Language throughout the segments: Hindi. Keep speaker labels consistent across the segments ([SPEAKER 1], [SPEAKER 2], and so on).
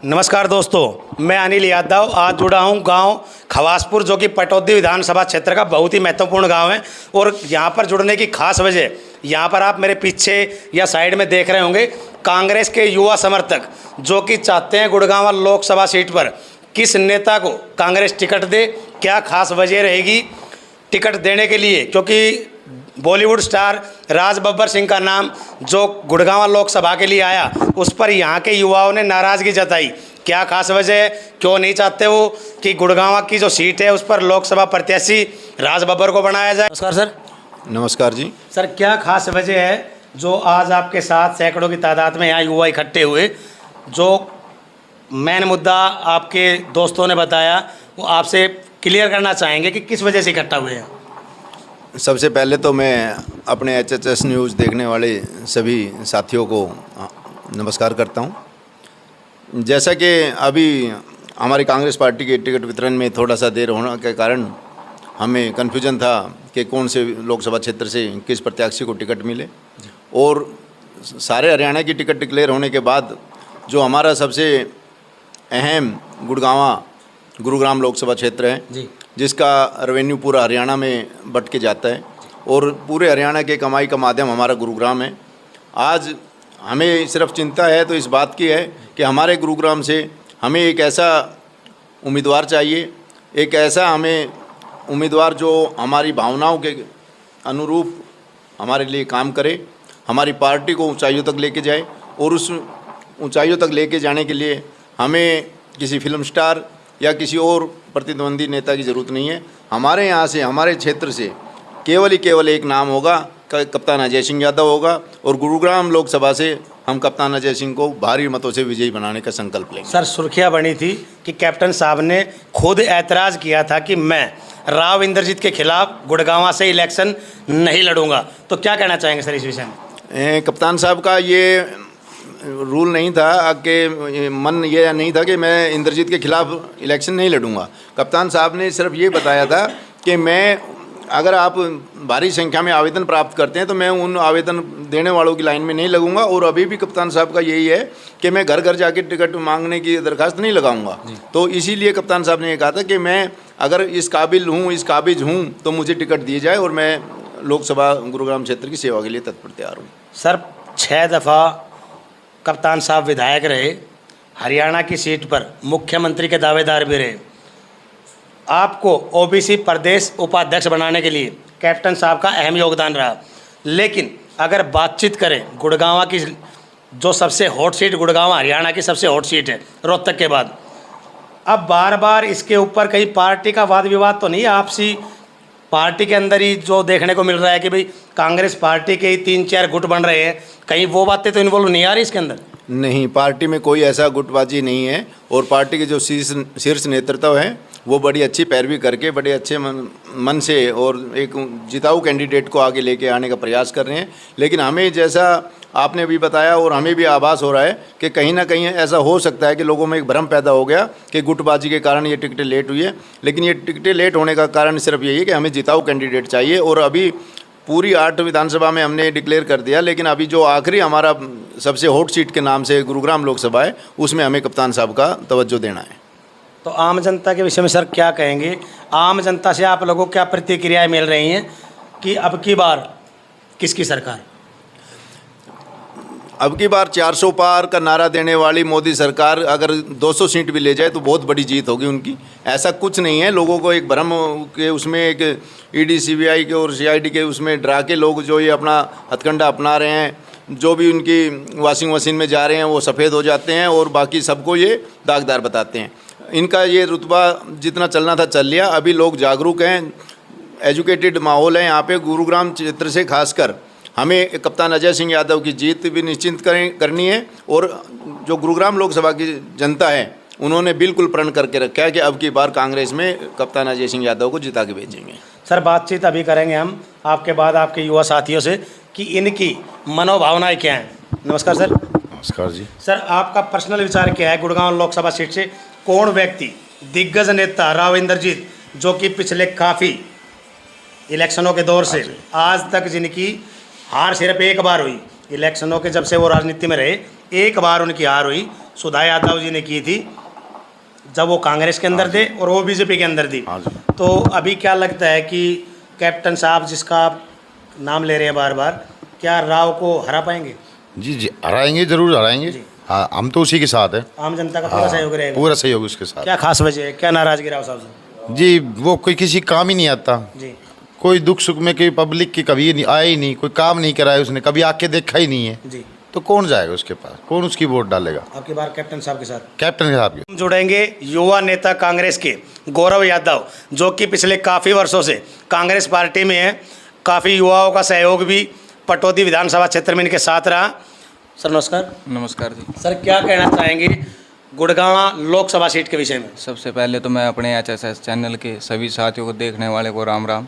[SPEAKER 1] नमस्कार दोस्तों, मैं अनिल यादव आज जुड़ा हूं गांव खवासपुर, जो कि पटौदी विधानसभा क्षेत्र का बहुत ही महत्वपूर्ण गांव है। और यहां पर जुड़ने की खास वजह, यहां पर आप मेरे पीछे या साइड में देख रहे होंगे कांग्रेस के युवा समर्थक जो कि चाहते हैं गुड़गांव लोकसभा सीट पर किस नेता को कांग्रेस टिकट दे, क्या खास वजह रहेगी टिकट देने के लिए। क्योंकि बॉलीवुड स्टार राज बब्बर सिंह का नाम जो गुड़गांव लोकसभा के लिए आया, उस पर यहाँ के युवाओं ने नाराज़गी जताई। क्या खास वजह है, क्यों नहीं चाहते वो कि गुड़गांव की जो सीट है उस पर लोकसभा प्रत्याशी राज बब्बर को बनाया जाए। नमस्कार सर।
[SPEAKER 2] नमस्कार जी।
[SPEAKER 1] सर, क्या खास वजह है जो आज आपके साथ सैकड़ों की तादाद में यहाँ युवा इकट्ठे हुए? जो मेन मुद्दा आपके दोस्तों ने बताया वो आपसे क्लियर करना चाहेंगे कि किस वजह से इकट्ठा हुए हैं।
[SPEAKER 2] सबसे पहले तो मैं अपने HHS न्यूज़ देखने वाले सभी साथियों को नमस्कार करता हूं। जैसा कि अभी हमारी कांग्रेस पार्टी के टिकट वितरण में थोड़ा सा देर होने के कारण हमें कन्फ्यूजन था कि कौन से लोकसभा क्षेत्र से किस प्रत्याशी को टिकट मिले, और सारे हरियाणा की टिकट डिक्लेयर होने के बाद जो हमारा सबसे अहम गुरुग्राम लोकसभा क्षेत्र है
[SPEAKER 1] जी,
[SPEAKER 2] जिसका रेवेन्यू पूरा हरियाणा में बट के जाता है और पूरे हरियाणा के कमाई का माध्यम हमारा गुरुग्राम है। आज हमें सिर्फ चिंता है तो इस बात की है कि हमारे गुरुग्राम से हमें एक ऐसा उम्मीदवार चाहिए, एक ऐसा हमें उम्मीदवार जो हमारी भावनाओं के अनुरूप हमारे लिए काम करे, हमारी पार्टी को ऊंचाइयों तक लेके जाए। और उस ऊंचाइयों तक लेके जाने के लिए हमें किसी फिल्म स्टार या किसी और प्रतिद्वंदी नेता की ज़रूरत नहीं है। हमारे यहाँ से, हमारे क्षेत्र से केवल एक नाम होगा, कप्तान अजय सिंह यादव होगा, और गुरुग्राम लोकसभा से हम कप्तान अजय सिंह को भारी मतों से विजयी बनाने का संकल्प लेंगे।
[SPEAKER 1] सर, सुर्खियाँ बनी थी कि कैप्टन साहब ने खुद ऐतराज़ किया था कि मैं राव इंद्रजीत के खिलाफ गुड़गांव से इलेक्शन नहीं लड़ूंगा, तो क्या कहना चाहेंगे सर इस विषय में?
[SPEAKER 2] कप्तान साहब का ये रूल नहीं था कि मन ये नहीं था कि मैं इंद्रजीत के खिलाफ इलेक्शन नहीं लड़ूंगा। कप्तान साहब ने सिर्फ ये बताया था कि मैं, अगर आप भारी संख्या में आवेदन प्राप्त करते हैं तो मैं उन आवेदन देने वालों की लाइन में नहीं लगूंगा। और अभी भी कप्तान साहब का यही है कि मैं घर घर जाके टिकट मांगने की दरखास्त नहीं लगाऊंगा। तो इसीलिए कप्तान साहब ने ये कहा था कि मैं अगर इस काबिल हूँ, इस काबिज हूँ तो मुझे टिकट दिए जाए और मैं लोकसभा गुरुग्राम क्षेत्र की सेवा के लिए तत्पर तैयार हूँ।
[SPEAKER 1] सर, 6 दफ़ा कप्तान साहब विधायक रहे, हरियाणा की सीट पर मुख्यमंत्री के दावेदार भी रहे। आपको OBC प्रदेश उपाध्यक्ष बनाने के लिए कैप्टन साहब का अहम योगदान रहा। लेकिन अगर बातचीत करें गुड़गांव की, जो सबसे हॉट सीट गुड़गांव हरियाणा की सबसे हॉट सीट है रोहतक के बाद, अब बार बार इसके ऊपर कहीं पार्टी का वाद विवाद तो नहीं, आपसी पार्टी के अंदर ही जो देखने को मिल रहा है कि भाई कांग्रेस पार्टी के ही 3-4 गुट बन रहे हैं, कहीं वो बातें तो इन्वॉल्व नहीं आ रही इसके अंदर?
[SPEAKER 2] नहीं, पार्टी में कोई ऐसा गुटबाजी नहीं है। और पार्टी के जो शीर्ष नेतृत्व है वो बड़ी अच्छी पैरवी करके बड़े अच्छे मन से और एक जिताऊ कैंडिडेट को आगे लेके आने का प्रयास कर रहे हैं। लेकिन हमें, जैसा आपने भी बताया और हमें भी आभास हो रहा है कि कहीं ना कहीं ऐसा हो सकता है कि लोगों में एक भ्रम पैदा हो गया कि गुटबाजी के कारण ये टिकटें लेट हुई है। लेकिन ये टिकटें लेट होने का कारण सिर्फ यही है कि हमें जिताऊ कैंडिडेट चाहिए। और अभी पूरी 8 विधानसभा में हमने डिक्लेयर कर दिया, लेकिन अभी जो आखिरी हमारा सबसे हॉट सीट के नाम से गुरुग्राम लोकसभा है, उसमें हमें कप्तान साहब का तवज्जो देना है।
[SPEAKER 1] तो आम जनता के विषय में सर क्या कहेंगे? आम जनता से आप लोगों को क्या प्रतिक्रियाएं मिल रही हैं कि अब की बार किसकी सरकार?
[SPEAKER 2] अब की बार 400 पार का नारा देने वाली मोदी सरकार अगर 200 सीट भी ले जाए तो बहुत बड़ी जीत होगी उनकी। ऐसा कुछ नहीं है। लोगों को एक भ्रम के उसमें एक ED CBI के और CID के उसमें डरा के लोग जो ये अपना हथकंडा अपना रहे हैं, जो भी उनकी वॉशिंग मशीन में जा रहे हैं वो सफ़ेद हो जाते हैं और बाकी सबको ये दागदार बताते हैं। इनका ये रुतबा जितना चलना था चल लिया। अभी लोग जागरूक हैं, एजुकेटेड माहौल है यहाँ पे गुरुग्राम क्षेत्र से। खासकर हमें कप्तान अजय सिंह यादव की जीत भी निश्चित करनी है। और जो गुरुग्राम लोकसभा की जनता है उन्होंने बिल्कुल प्रण करके रखा है कि अब की बार कांग्रेस में कप्तान अजय सिंह यादव को जिता के भेजेंगे।
[SPEAKER 1] सर, बातचीत अभी करेंगे हम आपके बाद आपके युवा साथियों से कि इनकी मनोभावनाएं क्या हैं। नमस्कार सर।
[SPEAKER 3] नमस्कार जी।
[SPEAKER 1] सर, आपका पर्सनल विचार क्या है? गुड़गांव लोकसभा सीट से कौन व्यक्ति, दिग्गज नेता राव इंद्रजीत, जो कि पिछले काफ़ी इलेक्शनों के दौर से आज तक जिनकी हार सिर्फ एक बार हुई, इलेक्शनों के जब से वो राजनीति में रहे एक बार उनकी हार हुई, सुधा यादव जी ने की थी जब वो कांग्रेस के अंदर थे और वो बीजेपी के अंदर थी।
[SPEAKER 3] हाँ जी।
[SPEAKER 1] तो अभी क्या लगता है कि कैप्टन साहब जिसका आप नाम ले रहे हैं बार बार, क्या राव को हरा पाएंगे?
[SPEAKER 3] जी जी, हराएंगे, जरूर हराएंगे।
[SPEAKER 1] जी।
[SPEAKER 3] हाँ, हम तो उसी के साथ हैं।
[SPEAKER 1] आम जनता का पूरा
[SPEAKER 3] हाँ,
[SPEAKER 1] सहयोग रहेगा?
[SPEAKER 3] पूरा सहयोग उसके साथ।
[SPEAKER 1] क्या खास वजह है, क्या नाराजगी राव साहब से?
[SPEAKER 3] जी, वो कोई किसी काम ही नहीं आता।
[SPEAKER 1] जी
[SPEAKER 3] कोई दुख सुख में कोई पब्लिक की कभी नहीं आया ही नहीं, कोई काम नहीं कराया उसने, कभी आके देखा ही नहीं है।
[SPEAKER 1] जी,
[SPEAKER 3] तो कौन जाएगा उसके पास, कौन उसकी वोट डालेगा?
[SPEAKER 1] आपकी बार कैप्टन साहब के साथ।
[SPEAKER 3] कैप्टन के साथ।
[SPEAKER 1] हम जुड़ेंगे युवा नेता कांग्रेस के गौरव यादव, जो कि पिछले काफ़ी वर्षों से कांग्रेस पार्टी में है। काफ़ी युवाओं का सहयोग भी पटौदी विधानसभा क्षेत्र में इनके साथ रहा। सर नमस्कार।
[SPEAKER 4] नमस्कार जी।
[SPEAKER 1] सर क्या कहना चाहेंगे गुड़गांव लोकसभा सीट के विषय में?
[SPEAKER 4] सबसे पहले तो मैं अपने HSS चैनल के सभी साथियों को, देखने वाले को राम राम।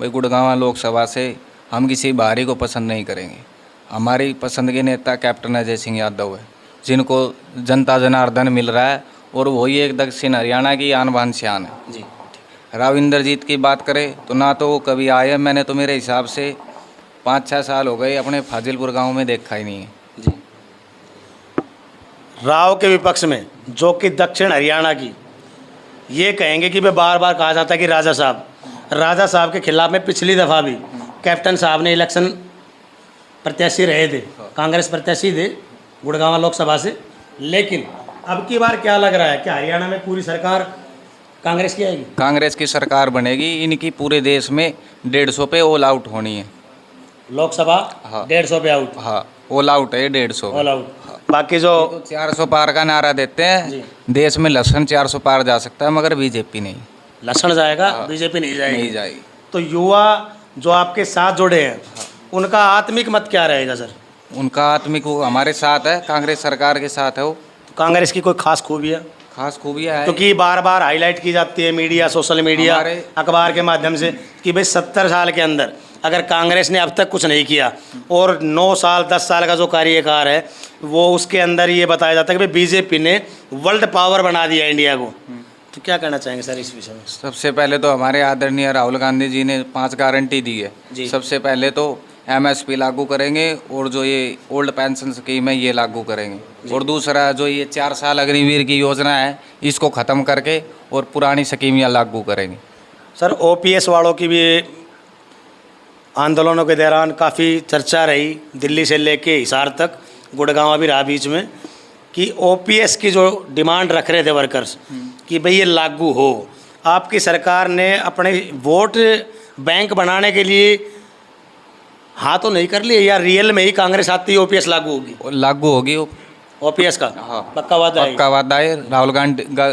[SPEAKER 4] भाई, गुड़गांव लोकसभा से हम किसी बाहरी को पसंद नहीं करेंगे। हमारी पसंद के नेता कैप्टन अजय सिंह यादव है, जिनको जनता जनार्दन मिल रहा है, और वही एक दक्षिण हरियाणा की आन बान शान है।
[SPEAKER 1] जी
[SPEAKER 4] राव इंद्रजीत की बात करें तो ना तो वो कभी आए, मैंने तो मेरे हिसाब से 5-6 साल हो गए अपने फाजिलपुर गाँव में देखा ही नहीं है।
[SPEAKER 1] जी, राव के विपक्ष में जो कि दक्षिण हरियाणा की, ये कहेंगे कि वे बार बार कहा जाता है कि राजा साहब के खिलाफ में पिछली दफ़ा भी कैप्टन साहब ने इलेक्शन प्रत्याशी रहे थे, कांग्रेस प्रत्याशी थे गुड़गांव लोकसभा से। लेकिन अब की बार क्या लग रहा है कि हरियाणा में पूरी सरकार कांग्रेस की आएगी?
[SPEAKER 4] कांग्रेस की सरकार बनेगी। इनकी पूरे देश में 150 पे ऑल आउट होनी है।
[SPEAKER 1] लोकसभा
[SPEAKER 4] हाँ।
[SPEAKER 1] 150 पे आउट।
[SPEAKER 4] हाँ, ऑल आउट है 150।
[SPEAKER 1] All out. बाकी जो
[SPEAKER 4] तो 400 पार का नारा देते
[SPEAKER 1] जी।
[SPEAKER 4] हैं। देश में लसन 400 पार जा सकता है, मगर बीजेपी नहीं।
[SPEAKER 1] लक्षण जाएगा, बीजेपी नहीं जाएगी।
[SPEAKER 4] नहीं जाएगी।
[SPEAKER 1] तो युवा जो आपके साथ जुड़े हैं, उनका आत्मिक मत क्या रहेगा सर?
[SPEAKER 4] उनका आत्मिक वो हमारे साथ है, कांग्रेस सरकार के साथ है। वो
[SPEAKER 1] कांग्रेस की कोई खास खूबियाँ
[SPEAKER 4] खास खूबियाँ है।
[SPEAKER 1] क्योंकि बार बार हाईलाइट की जाती है मीडिया, सोशल मीडिया,
[SPEAKER 4] हमारे-
[SPEAKER 1] अखबार के माध्यम से कि भाई 70 साल के अंदर अगर कांग्रेस ने अब तक कुछ नहीं किया, और 9 साल 10 साल का जो कार्यकाल है वो उसके अंदर ये बताया जाता है कि भाई बीजेपी ने वर्ल्ड पावर बना दिया इंडिया को। तो क्या कहना चाहेंगे सर इस विषय में?
[SPEAKER 4] सबसे पहले तो हमारे आदरणीय राहुल गांधी जी ने 5 गारंटी दी है।
[SPEAKER 1] जी।
[SPEAKER 4] सबसे पहले तो MSP लागू करेंगे, और जो ये ओल्ड पेंशन स्कीम है ये लागू करेंगे, और दूसरा जो ये 4 साल अग्निवीर की योजना है इसको ख़त्म करके और पुरानी स्कीमियाँ लागू करेंगे।
[SPEAKER 1] सर OPS वालों की भी आंदोलनों के दौरान काफ़ी चर्चा रही, दिल्ली से लेके हिसार तक, गुड़गांव भी रहा बीच में, कि OPS की जो डिमांड रख रहे थे वर्कर्स कि भाई ये लागू हो। आपकी सरकार ने अपने वोट बैंक बनाने के लिए हाँ तो नहीं कर लिए, या रियल में ही कांग्रेस आती है OPS लागू होगी?
[SPEAKER 4] और लागू होगी वो।
[SPEAKER 1] OPS का
[SPEAKER 4] हाँ।
[SPEAKER 1] पक्का वादा है?
[SPEAKER 4] पक्का वादा है, राहुल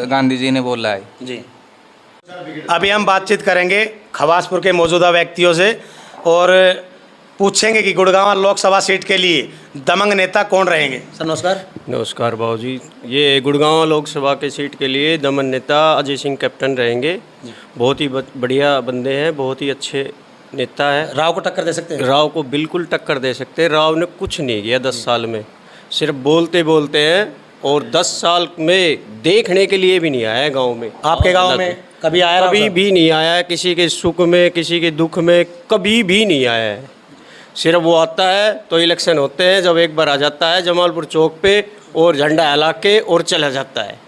[SPEAKER 4] गांधी जी ने बोला है।
[SPEAKER 1] जी। अभी हम बातचीत करेंगे खवासपुर के मौजूदा व्यक्तियों से और पूछेंगे कि गुड़गांव लोकसभा सीट के लिए दमंग नेता कौन रहेंगे। सर नमस्कार।
[SPEAKER 5] नमस्कार बाबू जी। ये गुड़गांव लोकसभा के सीट के लिए दमन नेता अजय सिंह कैप्टन रहेंगे। बहुत ही बढ़िया बंदे हैं, बहुत ही अच्छे नेता है।
[SPEAKER 1] राव को टक्कर दे सकते हैं?
[SPEAKER 5] राव को बिल्कुल टक्कर दे सकते हैं। राव ने कुछ नहीं किया 10 साल में, सिर्फ बोलते बोलते हैं, और 10 साल में देखने के लिए भी नहीं आया है गाँव में।
[SPEAKER 1] आपके गांव में कभी आया राव
[SPEAKER 5] कभी
[SPEAKER 1] साहब?
[SPEAKER 5] भी नहीं आया है, किसी के सुख में किसी के दुख में कभी भी नहीं आया है। सिर्फ वो आता है तो इलेक्शन होते हैं, जब एक बार आ जाता है जमालपुर चौक पे और झंडा हिला के और चला जाता है,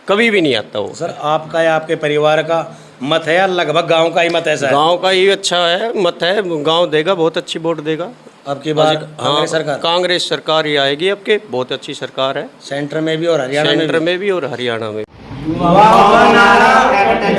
[SPEAKER 5] कभी भी नहीं आता वो।
[SPEAKER 1] सर आपका या आपके परिवार का मत है या लगभग गांव का ही मत ऐसा है?
[SPEAKER 5] गांव का ही अच्छा है, मत है। गांव देगा, बहुत अच्छी वोट देगा।
[SPEAKER 1] आपकी बात
[SPEAKER 5] हाँ,
[SPEAKER 1] कांग्रेस सरकार?
[SPEAKER 5] कांग्रेस सरकार ही आएगी। आपके बहुत अच्छी सरकार है,
[SPEAKER 1] सेंटर में भी और हरियाणा में
[SPEAKER 5] सेंटर
[SPEAKER 1] भी।
[SPEAKER 5] में भी और हरियाणा में।
[SPEAKER 1] युवा हमारा कैप्टन